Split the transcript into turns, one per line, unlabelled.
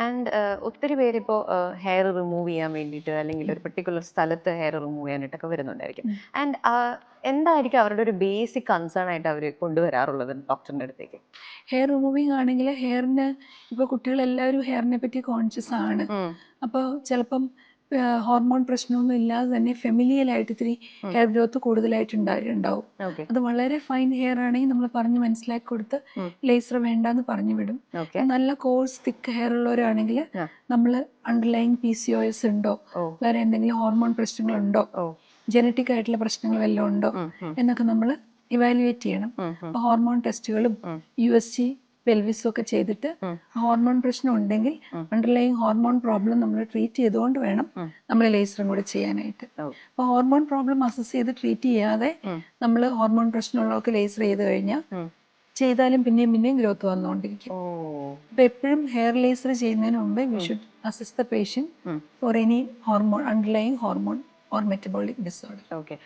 And ഒത്തിരി പേരിപ്പോൾ hair remove ചെയ്യാൻ വേണ്ടിയിട്ട് അല്ലെങ്കിൽ ഒരു പെർട്ടിക്കുലർ സ്ഥലത്ത് ഹെയർ റിമൂവ് ചെയ്യാനായിട്ടൊക്കെ വരുന്നുണ്ടായിരിക്കും. ആൻഡ് എന്തായിരിക്കും അവരുടെ ഒരു ബേസിക് കൺസേൺ ആയിട്ട് അവർ കൊണ്ടുവരാറുള്ളത് ഡോക്ടറിന്റെ അടുത്തേക്ക്?
ഹെയർ റിമൂവിങ് ആണെങ്കിൽ ഹെയറിന് ഇപ്പോൾ കുട്ടികളെല്ലാവരും ഹെയറിനെ പറ്റി കോൺഷ്യസ് ആണ്. അപ്പോൾ ചിലപ്പം ഹോർമോൺ പ്രശ്നമൊന്നും ഇല്ലാതെ തന്നെ ഫെമിലിയലായിട്ട് ഇത്തിരി ഹെയർ ഗ്രോത്ത് കൂടുതലായിട്ട് ഉണ്ടാവും.
ഓക്കെ.
അത് വളരെ ഫൈൻ ഹെയർ ആണെങ്കിൽ നമ്മൾ പറഞ്ഞ് മനസ്സിലാക്കി കൊടുത്ത് ലേസർ വേണ്ടാന്ന് പറഞ്ഞു വിടും.
ഓക്കെ.
നല്ല കോഴ്സ് തിക്ക് ഹെയർ ഉള്ളവരാണെങ്കിൽ നമ്മൾ അണ്ടർലൈൻ PCOS ഉണ്ടോ, വേറെ എന്തെങ്കിലും ഹോർമോൺ പ്രശ്നങ്ങളുണ്ടോ, ജനറ്റിക് ആയിട്ടുള്ള പ്രശ്നങ്ങൾ വല്ലതും ഉണ്ടോ എന്നൊക്കെ നമ്മൾ ഇവാലുവേറ്റ് ചെയ്യണം. അപ്പോൾ ഹോർമോൺ ടെസ്റ്റുകളും USG പെൽവിസും ഒക്കെ ചെയ്തിട്ട് ഹോർമോൺ പ്രശ്നം ഉണ്ടെങ്കിൽ അണ്ടർലൈൻ ഹോർമോൺ പ്രോബ്ലം നമ്മൾ ട്രീറ്റ് ചെയ്തുകൊണ്ട് വേണം നമ്മൾ ലേസറും കൂടെ ചെയ്യാനായിട്ട്. അപ്പോൾ ഹോർമോൺ പ്രോബ്ലം അസസ് ചെയ്ത് ട്രീറ്റ് ചെയ്യാതെ നമ്മൾ ഹോർമോൺ പ്രശ്നമുള്ളവർക്ക് ലേസർ ചെയ്ത് കഴിഞ്ഞാൽ ചെയ്താലും പിന്നെയും ഗ്രോത്ത് വന്നുകൊണ്ടിരിക്കും. അപ്പോൾ എപ്പോഴും ഹെയർ ലേസർ ചെയ്യുന്നതിന് മുമ്പ് we should assess the patient for any hormone underlying hormone or metabolic disorder.
Okay.